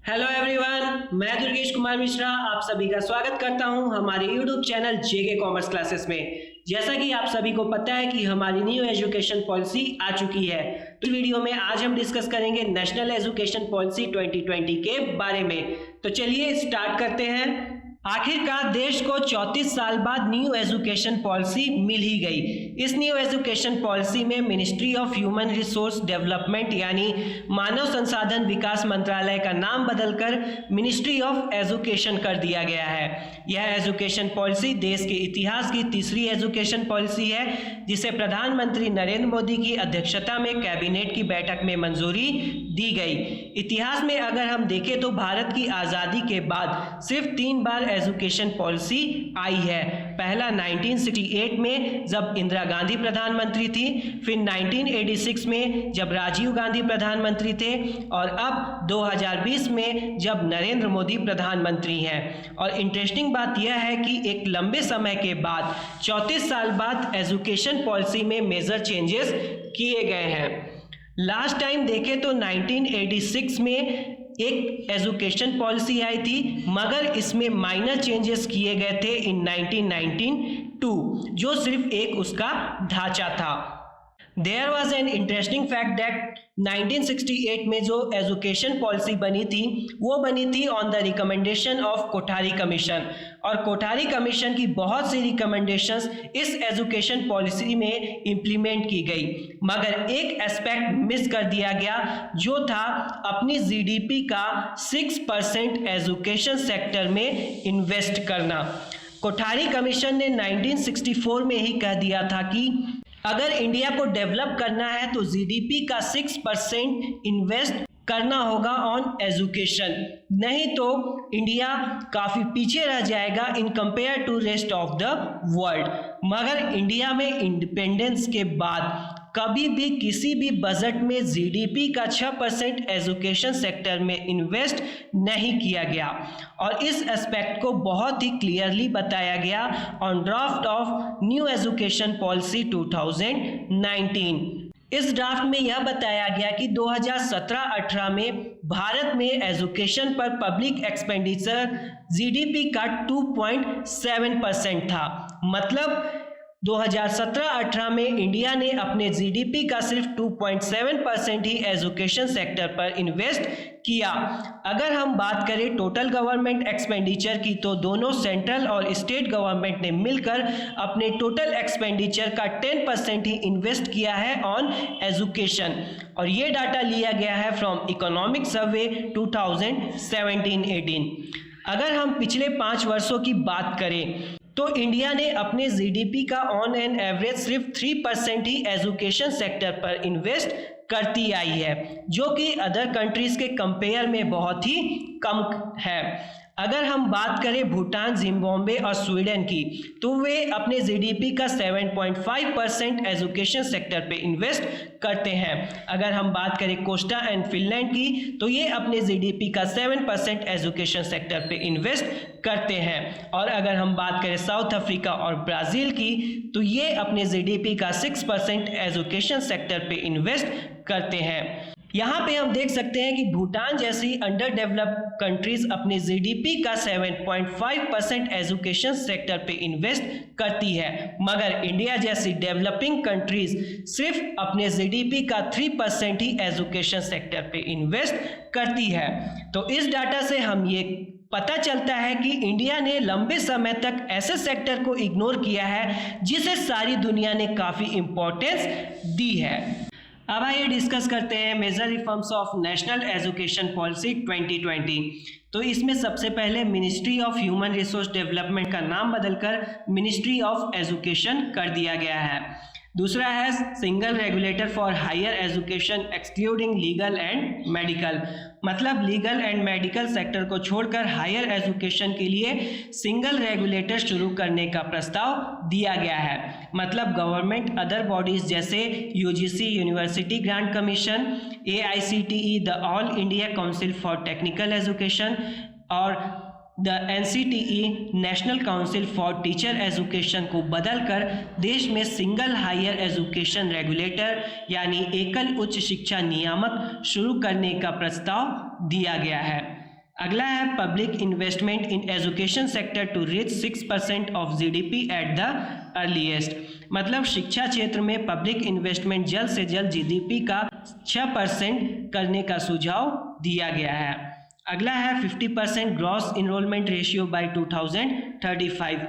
Hello everyone, मैं दुर्गेश कुमार मिश्रा आप सभी का स्वागत करता हूं हमारे यूट्यूब चैनल जेके कॉमर्स क्लासेस में। जैसा कि आप सभी को पता है कि हमारी न्यू एजुकेशन पॉलिसी आ चुकी है, तो वीडियो में आज हम डिस्कस करेंगे नेशनल एजुकेशन पॉलिसी 2020 के बारे में। तो चलिए स्टार्ट करते हैं। आखिरकार देश को 34 साल बाद न्यू एजुकेशन पॉलिसी मिल ही गई। इस न्यू एजुकेशन पॉलिसी में ministry of human resource development यानी मानव संसाधन विकास मंत्रालय का नाम बदलकर मिनिस्ट्री ऑफ एजुकेशन कर दिया गया है। यह एजुकेशन पॉलिसी देश के इतिहास की तीसरी एजुकेशन पॉलिसी है, जिसे प्रधानमंत्री नरेंद्र मोदी की अध्यक्षता में कैबिनेट की बैठक में मंजूरी दी गई। इतिहास में अगर हम देखें तो भारत की आज़ादी के बाद सिर्फ 3 बार एजुकेशन पॉलिसी आई है। पहला 1968 में जब इंदिरा गांधी प्रधानमंत्री थी, फिर 1986 में जब राजीव गांधी प्रधानमंत्री थे और अब 2020 में जब नरेंद्र मोदी प्रधानमंत्री हैं। और इंटरेस्टिंग बात यह है कि एक लंबे समय के बाद 34 साल बाद एजुकेशन पॉलिसी में मेजर चेंजेस किए गए हैं। लास्ट टाइम देखें तो 1986 में एक एजुकेशन पॉलिसी आई थी, मगर इसमें माइनर चेंजेस किए गए थे इन 1992, जो सिर्फ एक उसका ढांचा था। There was an interesting fact that 1968 में जो एजुकेशन पॉलिसी बनी थी वो बनी थी on the recommendation of Kothari commission, और कोठारी कमीशन की बहुत सी रिकमेंडेशंस इस एजुकेशन पॉलिसी में इम्प्लीमेंट की गई, मगर एक एस्पेक्ट मिस कर दिया गया, जो था अपनी जीडीपी का 6% एजुकेशन सेक्टर में इन्वेस्ट करना। कोठारी कमीशन ने 1964 में ही कह दिया था कि अगर इंडिया को डेवलप करना है तो जीडीपी का 6% इन्वेस्ट करना होगा ऑन एजुकेशन, नहीं तो इंडिया काफ़ी पीछे रह जाएगा in compare to rest of the world. मगर इंडिया में इंडिपेंडेंस के बाद कभी भी किसी भी बजट में जीडीपी का 6% एजुकेशन सेक्टर में इन्वेस्ट नहीं किया गया, और इस एस्पेक्ट को बहुत ही क्लियरली बताया गया on draft of new education policy 2019। इस ड्राफ्ट में यह बताया गया कि 2017-18 में भारत में एजुकेशन पर पब्लिक एक्सपेंडिचर जीडीपी का 2.7% था। मतलब 2017-18 में इंडिया ने अपने जीडीपी का सिर्फ 2.7% ही एजुकेशन सेक्टर पर इन्वेस्ट किया। अगर हम बात करें टोटल गवर्नमेंट एक्सपेंडिचर की, तो दोनों सेंट्रल और स्टेट गवर्नमेंट ने मिलकर अपने टोटल एक्सपेंडिचर का 10% ही इन्वेस्ट किया है ऑन एजुकेशन, और ये डाटा लिया गया है फ्रॉम इकोनॉमिक सर्वे 2017-18। अगर हम पिछले 5 वर्षों की बात करें तो इंडिया ने अपने जीडीपी का ऑन एन एवरेज सिर्फ 3% ही एजुकेशन सेक्टर पर इन्वेस्ट करती आई है, जो कि अदर कंट्रीज के कंपेयर में बहुत ही कम है। अगर हम बात करें भूटान, जिम्बाब्वे और स्वीडन की, तो वे अपने जीडीपी का 7.5% एजुकेशन सेक्टर पे इन्वेस्ट करते हैं। अगर हम बात करें कोस्टा एंड फिनलैंड की, तो ये अपने जीडीपी का 7% एजुकेशन सेक्टर पे इन्वेस्ट करते हैं। और अगर हम बात करें साउथ अफ्रीका और ब्राज़ील की, तो ये अपने जीडीपी का 6% एजुकेशन सेक्टर पे इन्वेस्ट करते हैं। यहाँ पे हम देख सकते हैं कि भूटान जैसी अंडर डेवलप्ड कंट्रीज अपने जीडीपी का 7.5% एजुकेशन सेक्टर पे इन्वेस्ट करती है, मगर इंडिया जैसी डेवलपिंग कंट्रीज सिर्फ अपने जीडीपी का 3% ही एजुकेशन सेक्टर पे इन्वेस्ट करती है। तो इस डाटा से हम ये पता चलता है कि इंडिया ने लंबे समय तक ऐसे सेक्टर को इग्नोर किया है जिसे सारी दुनिया ने काफ़ी इम्पोर्टेंस दी है। अब आइए डिस्कस करते हैं major reforms of national education policy 2020। तो इसमें सबसे पहले ministry of human resource development का नाम बदलकर मिनिस्ट्री ऑफ एजुकेशन कर दिया गया है। दूसरा है single regulator for higher education excluding legal and medical, मतलब लीगल एंड मेडिकल सेक्टर को छोड़कर हायर एजुकेशन के लिए सिंगल रेगुलेटर शुरू करने का प्रस्ताव दिया गया है। मतलब गवर्नमेंट अदर बॉडीज जैसे UGC university grant commission, AICTE the all India council for technical education और द NCTE national council for teacher education को बदलकर देश में सिंगल हायर एजुकेशन रेगुलेटर यानी एकल उच्च शिक्षा नियामक शुरू करने का प्रस्ताव दिया गया है। अगला है public investment in education sector to reach 6% of GDP at the earliest, मतलब शिक्षा क्षेत्र में पब्लिक इन्वेस्टमेंट जल्द से जल्द जीडीपी का 6% करने का सुझाव दिया गया है। अगला है 50% gross enrolment ratio by 2035,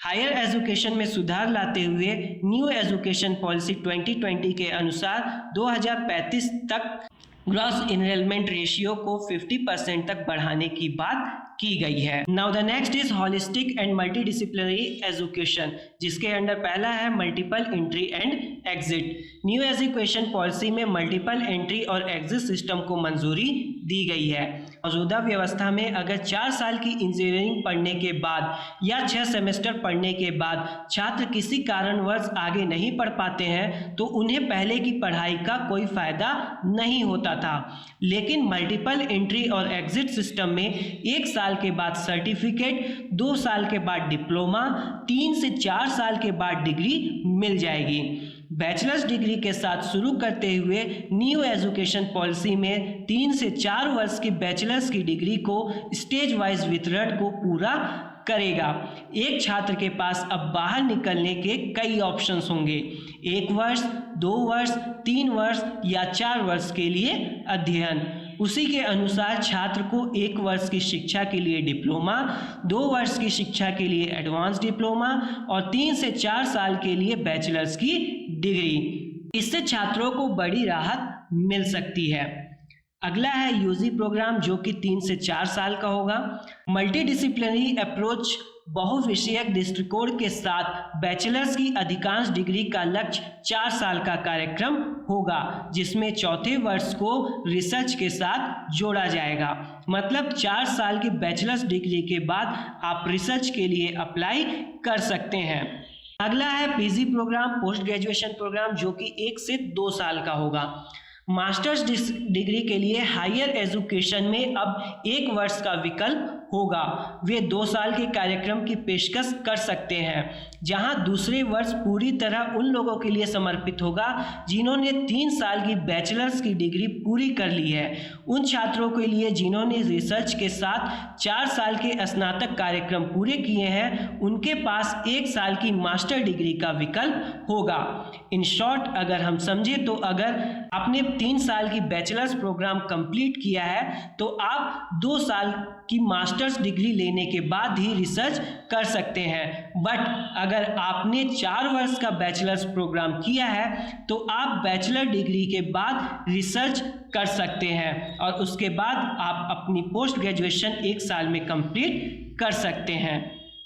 higher education में सुधार लाते हुए न्यू एजुकेशन पॉलिसी 2020 के अनुसार 2035 तक ग्रॉस इनरोलमेंट रेशियो को 50% तक बढ़ाने की बात की गई है। Now the next is holistic and multidisciplinary education, जिसके अंडर पहला है multiple entry and exit. New education policy में मल्टीपल एंट्री और एग्जिट सिस्टम को मंजूरी दी गई है। मौजूदा व्यवस्था में अगर 4 साल की इंजीनियरिंग पढ़ने के बाद या 6 सेमेस्टर पढ़ने के बाद छात्र किसी कारणवश आगे नहीं पढ़ पाते हैं तो उन्हें पहले की पढ़ाई का कोई फायदा नहीं होता था, लेकिन मल्टीपल एंट्री और एग्जिट सिस्टम में 1 साल के बाद सर्टिफिकेट, 2 साल के बाद डिप्लोमा, 3 से 4 साल के बाद डिग्री मिल जाएगी। बैचलर्स डिग्री के साथ शुरू करते हुए न्यू एजुकेशन पॉलिसी में 3 से 4 वर्ष की बैचलर्स की डिग्री को स्टेज वाइज वितरण को पूरा करेगा। एक छात्र के पास अब बाहर निकलने के कई ऑप्शंस होंगे, 1 वर्ष, 2 वर्ष, 3 वर्ष या 4 वर्ष के लिए अध्ययन। उसी के अनुसार छात्र को 1 वर्ष की शिक्षा के लिए डिप्लोमा, 2 वर्ष की शिक्षा के लिए एडवांस डिप्लोमा और 3 से 4 साल के लिए बैचलर्स की डिग्री। इससे छात्रों को बड़ी राहत मिल सकती है। अगला है यूजी प्रोग्राम, जो कि 3 से 4 साल का होगा। मल्टीडिसिप्लिनरी अप्रोच बहुविषयक दृष्टिकोण के साथ बैचलर्स की अधिकांश डिग्री का लक्ष्य 4 साल का कार्यक्रम होगा, जिसमें चौथे वर्ष को रिसर्च के साथ जोड़ा जाएगा। मतलब 4 साल की बैचलर्स डिग्री के बाद आप रिसर्च के लिए अप्लाई कर सकते हैं। अगला है PG programme, post graduation programme, जो कि 1 से 2 साल का होगा। मास्टर्स डिग्री के लिए हायर एजुकेशन में अब 1 वर्ष का विकल्प होगा। वे 2 साल के कार्यक्रम की पेशकश कर सकते हैं, जहां दूसरे वर्ष पूरी तरह उन लोगों के लिए समर्पित होगा जिन्होंने 3 साल की बैचलर्स की डिग्री पूरी कर ली है। उन छात्रों के लिए जिन्होंने रिसर्च के साथ 4 साल के स्नातक कार्यक्रम पूरे किए हैं, उनके पास 1 साल की मास्टर डिग्री का विकल्प होगा। इन शॉर्ट अगर हम समझें तो अगर आपने 3 साल की बैचलर्स प्रोग्राम कंप्लीट किया है तो आप 2 साल की मास्टर्स डिग्री लेने के बाद ही रिसर्च कर सकते हैं। बट अगर आपने 4 वर्ष का बैचलर्स प्रोग्राम किया है तो आप बैचलर डिग्री के बाद रिसर्च कर सकते हैं और उसके बाद आप अपनी पोस्ट ग्रेजुएशन 1 साल में कंप्लीट कर सकते हैं।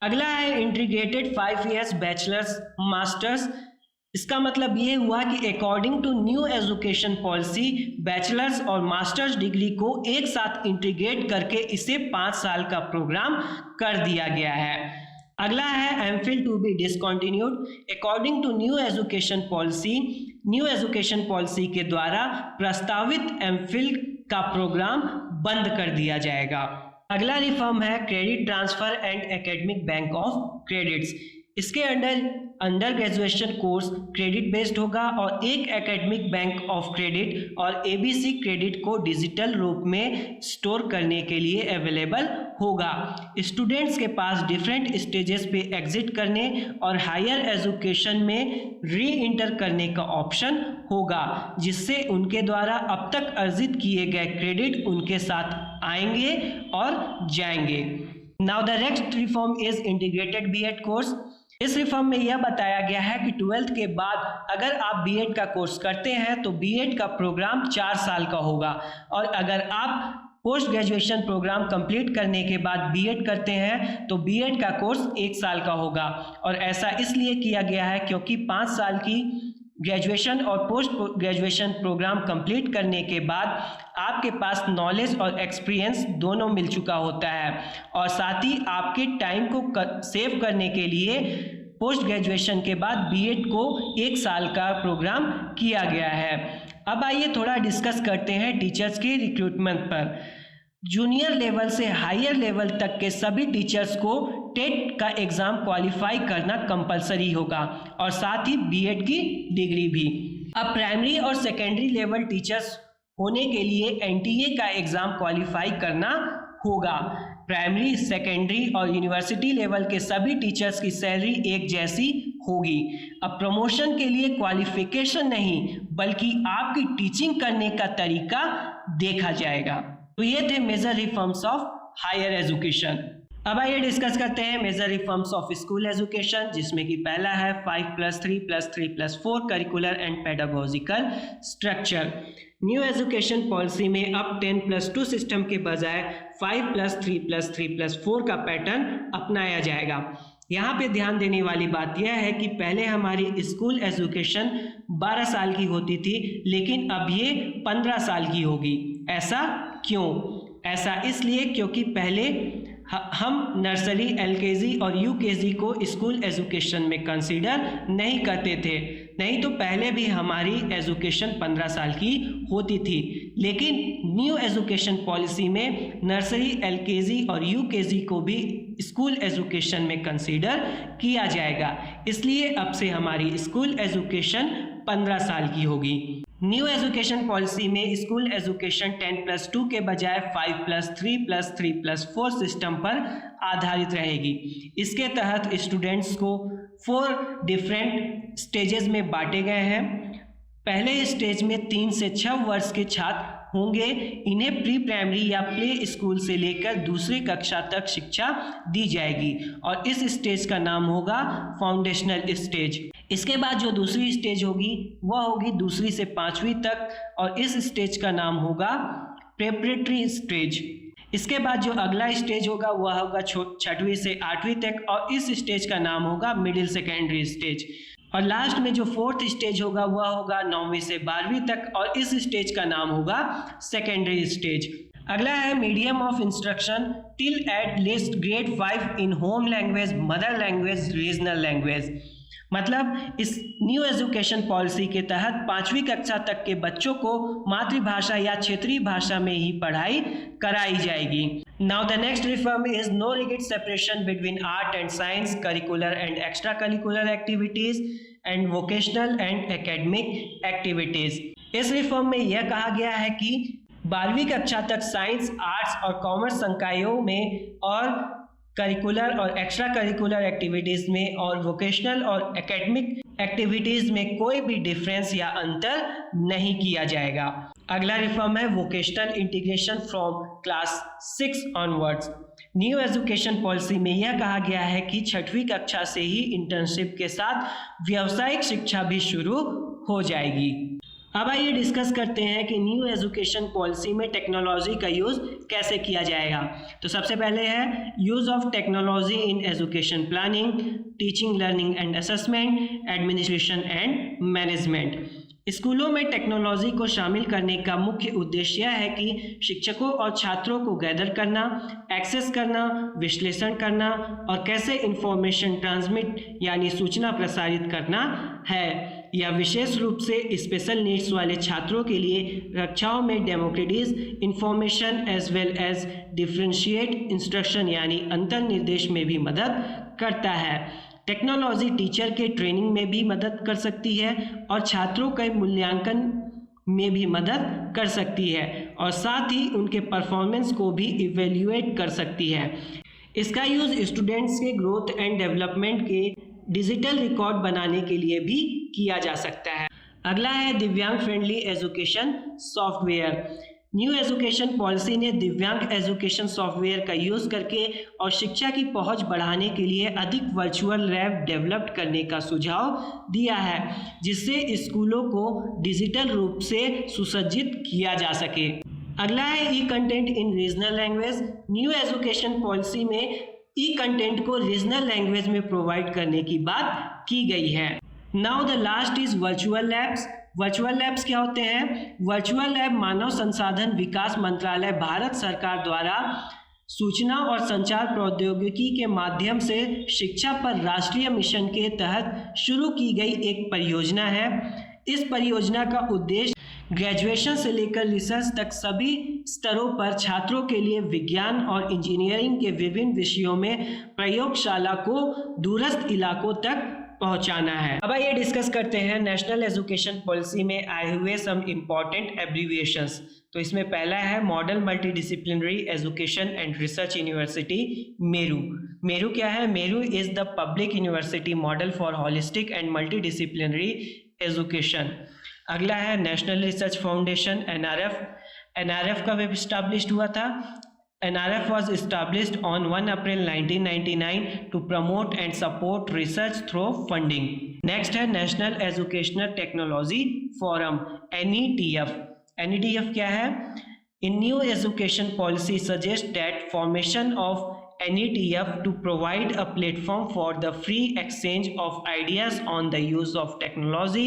अगला है इंटीग्रेटेड 5 इयर्स बैचलर्स मास्टर्स। इसका मतलब ये हुआ कि according to new education policy bachelors और मास्टर्स डिग्री को एक साथ इंटीग्रेट करके इसे 5 साल का प्रोग्राम कर दिया गया है। अगला है MPhil to be discontinued. According to new education policy के द्वारा प्रस्तावित एमफिल का प्रोग्राम बंद कर दिया जाएगा। अगला रिफॉर्म है credit transfer and academic bank of credits. इसके under graduation course credit based होगा और एक एकेडमिक बैंक ऑफ क्रेडिट और एबीसी क्रेडिट को डिजिटल रूप में स्टोर करने के लिए अवेलेबल होगा। स्टूडेंट्स के पास डिफरेंट स्टेजेस पे एग्जिट करने और हायर एजुकेशन में री इंटर करने का ऑप्शन होगा, जिससे उनके द्वारा अब तक अर्जित किए गए क्रेडिट उनके साथ आएंगे और जाएंगे। Now the next reform is integrated BEd course. इस रिफॉर्म में यह बताया गया है कि 12th के बाद अगर आप बीएड का कोर्स करते हैं तो बीएड का प्रोग्राम 4 साल का होगा और अगर आप पोस्ट ग्रेजुएशन प्रोग्राम कंप्लीट करने के बाद बीएड करते हैं तो बीएड का कोर्स 1 साल का होगा। और ऐसा इसलिए किया गया है क्योंकि 5 साल की ग्रेजुएशन और पोस्ट ग्रेजुएशन प्रोग्राम कंप्लीट करने के बाद आपके पास नॉलेज और एक्सपीरियंस दोनों मिल चुका होता है और साथ ही आपके टाइम को सेव करने के लिए पोस्ट ग्रेजुएशन के बाद बीएड को 1 साल का प्रोग्राम किया गया है। अब आइए थोड़ा डिस्कस करते हैं टीचर्स के रिक्रूटमेंट पर। जूनियर लेवल से हायर लेवल तक के सभी टीचर्स को टेट का एग्ज़ाम क्वालिफाई करना कंपलसरी होगा और साथ ही बीएड की डिग्री भी। अब प्राइमरी और सेकेंडरी लेवल टीचर्स होने के लिए एनटीए का एग्ज़ाम क्वालिफाई करना होगा। प्राइमरी, सेकेंडरी और यूनिवर्सिटी लेवल के सभी टीचर्स की सैलरी एक जैसी होगी। अब प्रमोशन के लिए क्वालिफिकेशन नहीं बल्कि आपकी टीचिंग करने का तरीका देखा जाएगा। तो ये थे major reforms of higher education. अब आइए डिस्कस करते हैं major reforms of school education, जिसमें कि पहला है 5+3+3+4 curricular and pedagogical structure. New education policy में अब 10+2 सिस्टम के बजाय 5+3+3+4 का पैटर्न अपनाया जाएगा। यहाँ पे ध्यान देने वाली बात यह है कि पहले हमारी स्कूल एजुकेशन 12 साल की होती थी, लेकिन अब ये 15 साल की होगी। ऐसा क्यों? ऐसा इसलिए क्योंकि पहले हम नर्सरी, एलकेजी और यूकेजी को स्कूल एजुकेशन में कंसीडर नहीं करते थे। नहीं तो पहले भी हमारी एजुकेशन 15 साल की होती थी, लेकिन न्यू एजुकेशन पॉलिसी में नर्सरी, एलकेजी और यूकेजी को भी स्कूल एजुकेशन में कंसीडर किया जाएगा। इसलिए अब से हमारी स्कूल एजुकेशन 15 साल की होगी। न्यू एजुकेशन पॉलिसी में स्कूल एजुकेशन 10+2 के बजाय 5+3+3+4 सिस्टम पर आधारित रहेगी। इसके तहत स्टूडेंट्स को 4 डिफरेंट स्टेजेस में बांटे गए हैं। पहले स्टेज में 3 से 6 वर्ष के छात्र होंगे। इन्हें प्री प्राइमरी या प्ले स्कूल से लेकर दूसरी कक्षा तक शिक्षा दी जाएगी और इस स्टेज का नाम होगा फाउंडेशनल स्टेज। इसके बाद जो दूसरी स्टेज होगी वह होगी दूसरी से 5वीं तक और इस स्टेज का नाम होगा प्रेपरेटरी स्टेज। इसके बाद जो अगला स्टेज होगा वह होगा 6वीं से 8वीं तक और इस स्टेज का नाम होगा मिडिल सेकेंडरी स्टेज। और लास्ट में जो 4th स्टेज होगा वह होगा 9वीं से 12वीं तक और इस स्टेज का नाम होगा सेकेंडरी स्टेज। अगला है medium of instruction till at least grade 5 in home language, mother language, regional language. मतलब इस न्यू एजुकेशन पॉलिसी के तहत 5वीं कक्षा तक के बच्चों को मातृभाषा या क्षेत्रीय भाषा में ही पढ़ाई कराई जाएगी। Now the next reform is no rigid separation between art and science, curricular and extracurricular activities and vocational and academic activities। इस रिफॉर्म में यह कहा गया है कि 12वीं कक्षा तक साइंस, आर्ट्स और कॉमर्स संकायों में और करिकुलर और एक्स्ट्रा करिकुलर एक्टिविटीज़ में और वोकेशनल और एकेडमिक एक्टिविटीज़ में कोई भी डिफरेंस या अंतर नहीं किया जाएगा। अगला रिफॉर्म है vocational integration from class 6 onwards. New education policy में यह कहा गया है कि 6वीं कक्षा से ही इंटर्नशिप के साथ व्यावसायिक शिक्षा भी शुरू हो जाएगी। अब आइए डिस्कस करते हैं कि न्यू एजुकेशन पॉलिसी में टेक्नोलॉजी का यूज़ कैसे किया जाएगा। तो सबसे पहले है use of technology in education planning, teaching, learning and assessment, administration and management. स्कूलों में टेक्नोलॉजी को शामिल करने का मुख्य उद्देश्य यह है कि शिक्षकों और छात्रों को गैदर करना, एक्सेस करना, विश्लेषण करना और कैसे इंफॉर्मेशन ट्रांसमिट यानी सूचना प्रसारित करना है। यह विशेष रूप से स्पेशल नीड्स वाले छात्रों के लिए कक्षाओं में democratise information as well as differentiate instruction यानी अंतर निर्देश में भी मदद करता है। टेक्नोलॉजी टीचर के ट्रेनिंग में भी मदद कर सकती है और छात्रों के मूल्यांकन में भी मदद कर सकती है और साथ ही उनके परफॉर्मेंस को भी इवेल्युएट कर सकती है। इसका यूज़ स्टूडेंट्स के ग्रोथ एंड डेवलपमेंट के डिजिटल रिकॉर्ड बनाने के लिए भी किया जा सकता है। अगला है दिव्यांग friendly education software. New education policy ने दिव्यांग एजुकेशन सॉफ्टवेयर का यूज़ करके और शिक्षा की पहुंच बढ़ाने के लिए अधिक वर्चुअल लैब डेवलप करने का सुझाव दिया है, जिससे स्कूलों को डिजिटल रूप से सुसज्जित किया जा सके। अगला है e content in regional language. New education policy में ई कंटेंट को रीजनल लैंग्वेज में प्रोवाइड करने की बात की गई है। Now the last is virtual labs. Virtual labs क्या होते हैं? वर्चुअल लैब मानव संसाधन विकास मंत्रालय भारत सरकार द्वारा सूचना और संचार प्रौद्योगिकी के माध्यम से शिक्षा पर राष्ट्रीय मिशन के तहत शुरू की गई एक परियोजना है। इस परियोजना का उद्देश्य ग्रेजुएशन से लेकर रिसर्च तक सभी स्तरों पर छात्रों के लिए विज्ञान और इंजीनियरिंग के विभिन्न विषयों में प्रयोगशाला को दूरस्थ इलाकों तक पहुंचाना है। अब आइए डिस्कस करते हैं नेशनल एजुकेशन पॉलिसी में आए हुए सम इम्पॉर्टेंट एब्रीविएशंस। तो इसमें पहला है model multidisciplinary education and research university, Meru. Meru क्या है? Meru is the public university model for holistic and multidisciplinary education. अगला है national research foundation, NRF. NRF कब एस्टैब्लिश्ड हुआ था? NRF was established on 1 April 1999 to promote and support research through funding. Next है National Educational Technology Forum, NETF. NETF क्या है? In new education policy suggests that formation of NETF to provide a platform for the free exchange of ideas on the use of technology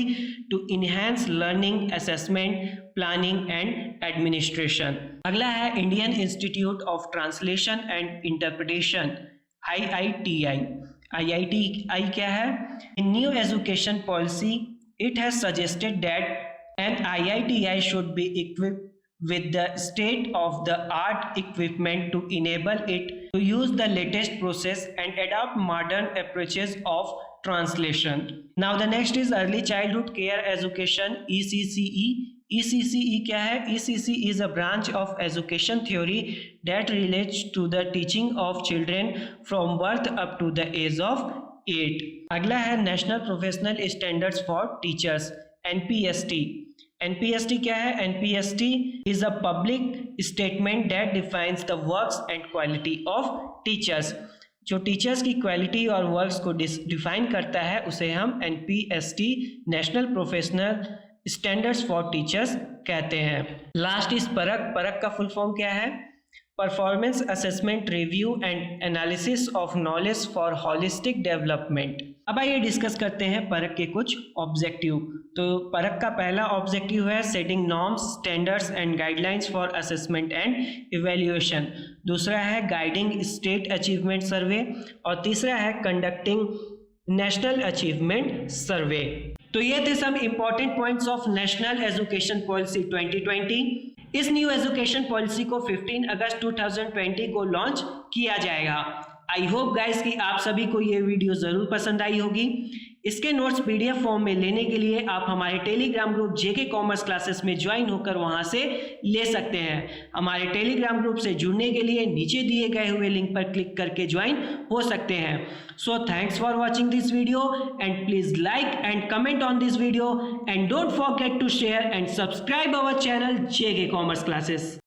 to enhance learning, assessment, planning and administration. अगला है Indian institute of translation and interpretation, IITI. IITI क्या है? In new education policy it has suggested that an IITI should be equipped with the state of the art equipment to enable it to use the latest process and adopt modern approaches of translation. Now the next is early childhood care education, ECCE. ECCE क्या है? ECCE is a branch of education theory that relates to the teaching of children from birth up to the age of 8. अगला है National Professional Standards for Teachers, NPST. NPST क्या है? NPST is a public statement that defines the works and quality of teachers. जो teachers की quality और works को define करता है उसे हम NPST, national professional standards for teachers कहते हैं। लास्ट इज परख। परख का फुल फॉर्म क्या है? Performance assessment review and analysis of knowledge for holistic development. अब आइए डिस्कस करते हैं परख के कुछ ऑब्जेक्टिव। तो परख का पहला ऑब्जेक्टिव है setting norms, standards and guidelines for assessment and evaluation. दूसरा है गाइडिंग स्टेट अचीवमेंट सर्वे और तीसरा है कंडक्टिंग नेशनल अचीवमेंट सर्वे। तो ये थे some important points of national education policy 2020। इस न्यू एजुकेशन पॉलिसी को 15 अगस्त 2020 को लॉन्च किया जाएगा। आई होप गाइस कि आप सभी को ये वीडियो ज़रूर पसंद आई होगी। इसके नोट्स PDF फॉर्म में लेने के लिए आप हमारे Telegram group JK commerce classes में ज्वाइन होकर वहां से ले सकते हैं। हमारे टेलीग्राम ग्रुप से जुड़ने के लिए नीचे दिए गए हुए लिंक पर क्लिक करके ज्वाइन हो सकते हैं। So thanks for watching this video and please like and comment on this video and don't forget to share and subscribe our channel JK commerce classes.